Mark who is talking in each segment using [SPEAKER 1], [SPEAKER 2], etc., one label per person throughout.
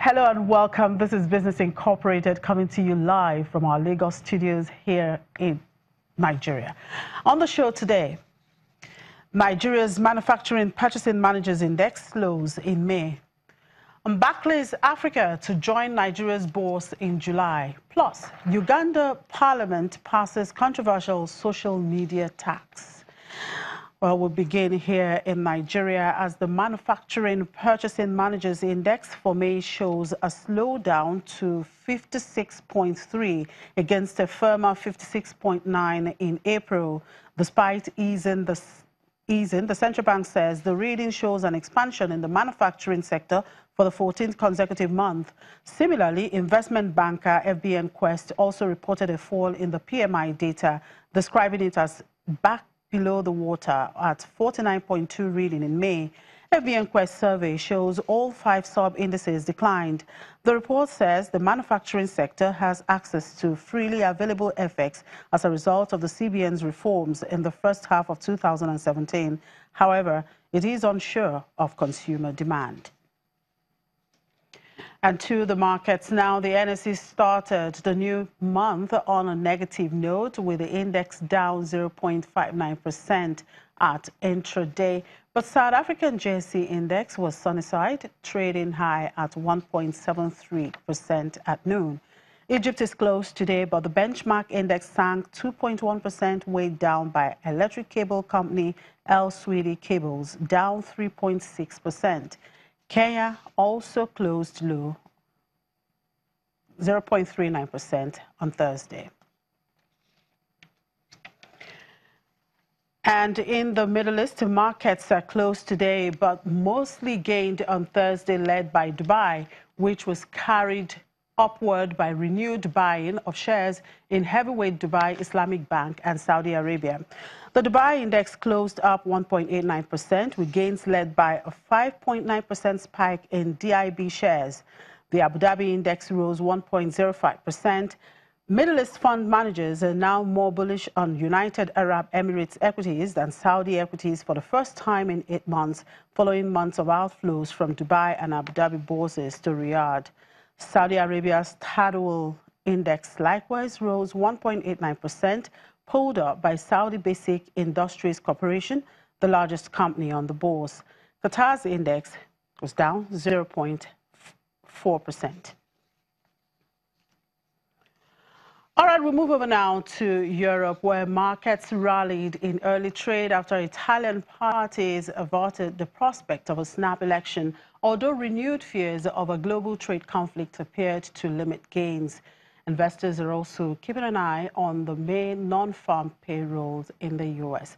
[SPEAKER 1] Hello and welcome. This is Business Incorporated coming to you live from our Lagos studios here in Nigeria. On the show today, Nigeria's Manufacturing Purchasing Managers Index slows in May. Barclays Africa to join Nigeria's bourse in July. Plus, Uganda Parliament passes controversial social media tax. Well, we'll begin here in Nigeria as the Manufacturing Purchasing Managers Index for May shows a slowdown to 56.3 against a firmer 56.9 in April. Despite easing, the central bank says the reading shows an expansion in the manufacturing sector for the 14th consecutive month. Similarly, investment banker FBN Quest also reported a fall in the PMI data, describing it as back below the water at 49.2 reading in May. FBN Quest survey shows all 5 sub-indices declined. The report says the manufacturing sector has access to freely available FX as a result of the CBN's reforms in the first half of 2017. However, it is unsure of consumer demand. And to the markets now, the NSE started the new month on a negative note with the index down 0.59% at intraday. But South African JSE index was sunny side, trading high at 1.73% at noon. Egypt is closed today, but the benchmark index sank 2.1%, weighed down by electric cable company El Sweedy Cables, down 3.6%. Kenya also closed low, 0.39% on Thursday. And in the Middle East, markets are closed today, but mostly gained on Thursday, led by Dubai, which was carried upward by renewed buying of shares in heavyweight Dubai Islamic Bank and Saudi Arabia. The Dubai index closed up 1.89%, with gains led by a 5.9% spike in DIB shares. The Abu Dhabi index rose 1.05%. Middle East fund managers are now more bullish on United Arab Emirates equities than Saudi equities for the first time in 8 months, following months of outflows from Dubai and Abu Dhabi bourses to Riyadh. Saudi Arabia's Tadawul index likewise rose 1.89%, pulled up by Saudi Basic Industries Corporation, the largest company on the bourse. Qatar's index was down 0.4%. All right, we'll move over now to Europe, where markets rallied in early trade after Italian parties averted the prospect of a snap election, although renewed fears of a global trade conflict appeared to limit gains. Investors are also keeping an eye on the main non-farm payrolls in the U.S.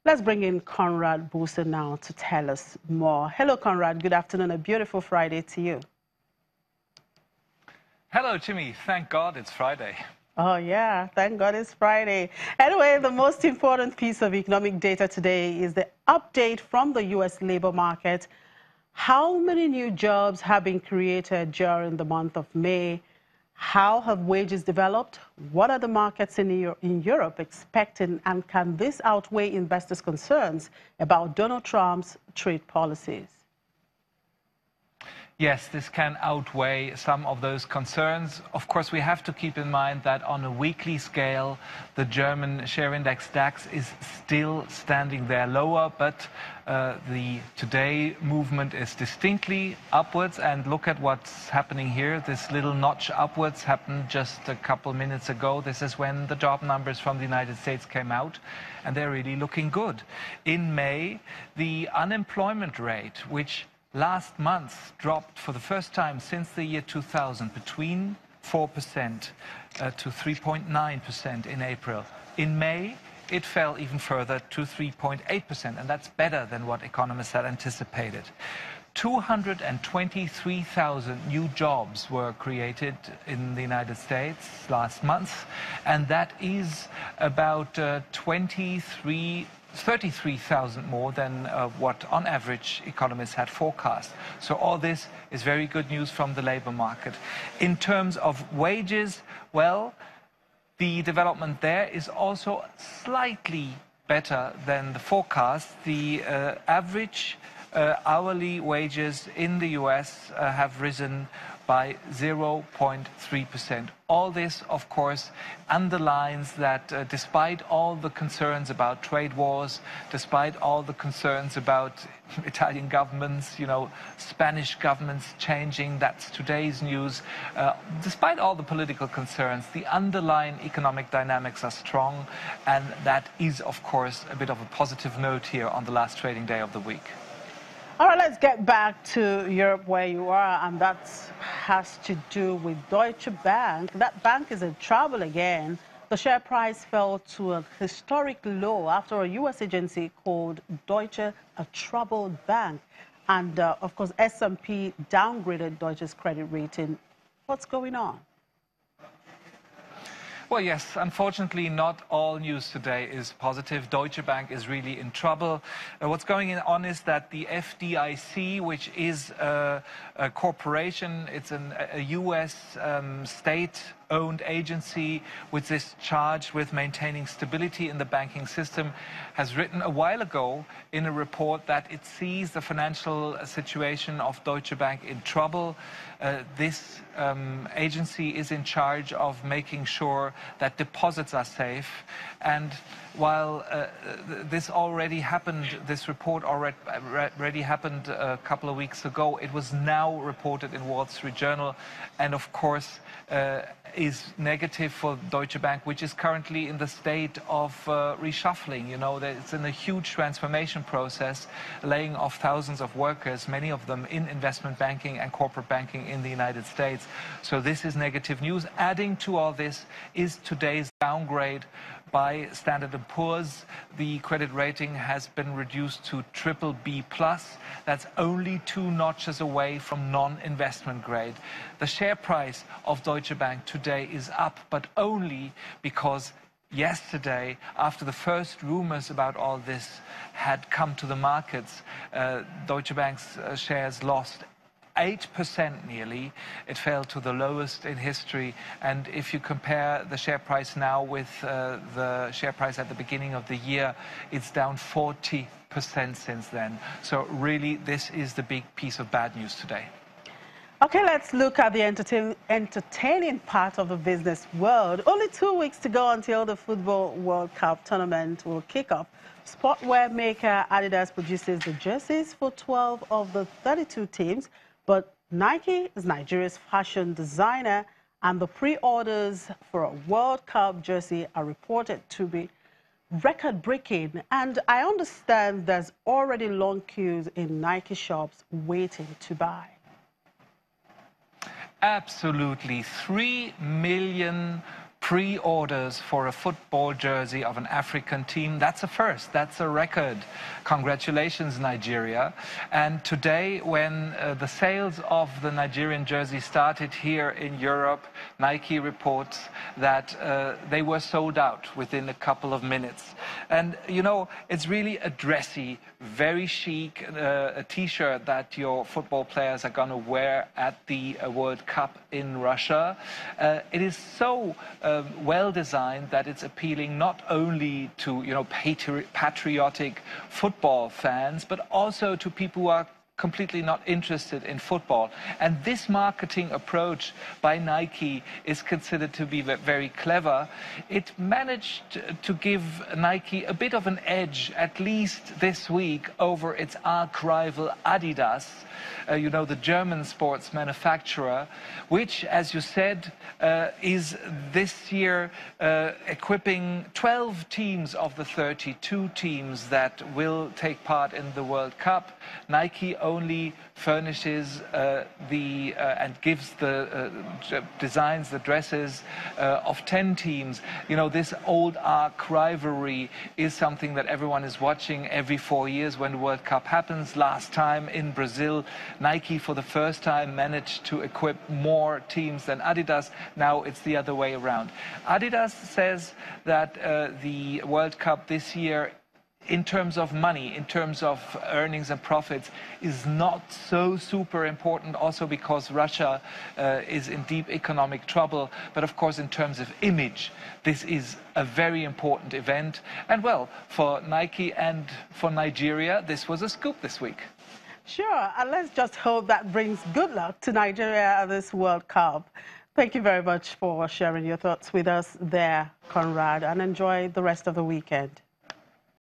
[SPEAKER 1] Let's bring in Conrad Buser now to tell us more. Hello, Conrad. Good afternoon. A beautiful Friday to you.
[SPEAKER 2] Hello, Jimmy. Thank God it's Friday.
[SPEAKER 1] Oh, yeah. Thank God it's Friday. Anyway, the most important piece of economic data today is the update from the U.S. labor market. How many new jobs have been created during the month of May? How have wages developed? What are the markets in Europe expecting? And can this outweigh investors' concerns about Donald Trump's trade policies?
[SPEAKER 2] Yes, this can outweigh some of those concerns. Of course, we have to keep in mind that on a weekly scale, the German share index DAX is still standing there lower, but the today movement is distinctly upwards. And look at what's happening here. This little notch upwards happened just a couple minutes ago. This is when the job numbers from the United States came out, and they're really looking good. In May, the unemployment rate, which last month dropped for the first time since the year 2000, between 4% to 3.9% in April. In May, it fell even further to 3.8%, and that's better than what economists had anticipated. 223,000 new jobs were created in the United States last month, and that is about 33,000 more than what, on average, economists had forecast. So all this is very good news from the labor market. In terms of wages, well, the development there is also slightly better than the forecast. The average hourly wages in the US have risen by 0.3%. All this, of course, underlines that despite all the concerns about trade wars, despite all the concerns about Italian governments, Spanish governments changing, that's today's news, despite all the political concerns, the underlying economic dynamics are strong, and that is, of course, a bit of a positive note here on the last trading day of the week.
[SPEAKER 1] All right, let's get back to Europe where you are, and that has to do with Deutsche Bank. That bank is in trouble again. The share price fell to a historic low after a U.S. agency called Deutsche a troubled bank. And, of course, S&P downgraded Deutsche's credit rating. What's going on?
[SPEAKER 2] Well, yes, unfortunately, not all news today is positive. Deutsche Bank is really in trouble. What's going on is that the FDIC, which is a corporation, it's a U.S. state-owned agency which is charged with maintaining stability in the banking system, has written a while ago in a report that it sees the financial situation of Deutsche Bank in trouble. This agency is in charge of making sure that deposits are safe. And while this already happened, this report already happened a couple of weeks ago, it was now reported in Wall Street Journal, and of course is negative for Deutsche Bank, which is currently in the state of reshuffling. It's in a huge transformation process, laying off thousands of workers, many of them in investment banking and corporate banking in the United States. So this is negative news. Adding to all this is today's downgrade by Standard & Poor's. The credit rating has been reduced to BBB+. That's only 2 notches away from non-investment grade. The share price of Deutsche Bank today is up, but only because yesterday, after the first rumors about all this had come to the markets, Deutsche Bank's shares lost 8% nearly. It fell to the lowest in history. And if you compare the share price now with the share price at the beginning of the year, it's down 40% since then. So really, this is the big piece of bad news today.
[SPEAKER 1] Okay, let's look at the entertaining part of the business world. Only 2 weeks to go until the Football World Cup tournament will kick off. Sportwear maker Adidas produces the jerseys for 12 of the 32 teams. But Nike is Nigeria's fashion designer, and the pre-orders for a World Cup jersey are reported to be record-breaking. And I understand there's already long queues in Nike shops waiting to buy.
[SPEAKER 2] Absolutely. 3 million pre-orders for a football jersey of an African team. That's a first. That's a record. Congratulations, Nigeria. And today, when the sales of the Nigerian jersey started here in Europe, Nike reports that they were sold out within a couple of minutes. And, it's really a dressy, very chic a T-shirt that your football players are going to wear at the World Cup in Russia. It is so well designed that it's appealing not only to patriotic football fans, but also to people who are completely not interested in football. And this marketing approach by Nike is considered to be very clever. It managed to give Nike a bit of an edge, at least this week, over its arch-rival Adidas, the German sports manufacturer, which, as you said, is this year equipping 12 teams of the 32 teams that will take part in the World Cup. Nike only furnishes and gives the designs, the dresses of 10 teams. This old arch rivalry is something that everyone is watching every 4 years when the World Cup happens. Last time in Brazil, Nike for the first time managed to equip more teams than Adidas. Now it's the other way around. Adidas says that the World Cup this year in terms of money, in terms of earnings and profits, is not so super important, also because Russia is in deep economic trouble. But of course, in terms of image, this is a very important event. And well, for Nike and for Nigeria, this was a scoop this week.
[SPEAKER 1] Sure, and let's just hope that brings good luck to Nigeria at this World Cup. Thank you very much for sharing your thoughts with us there, Conrad, and enjoy the rest of the weekend.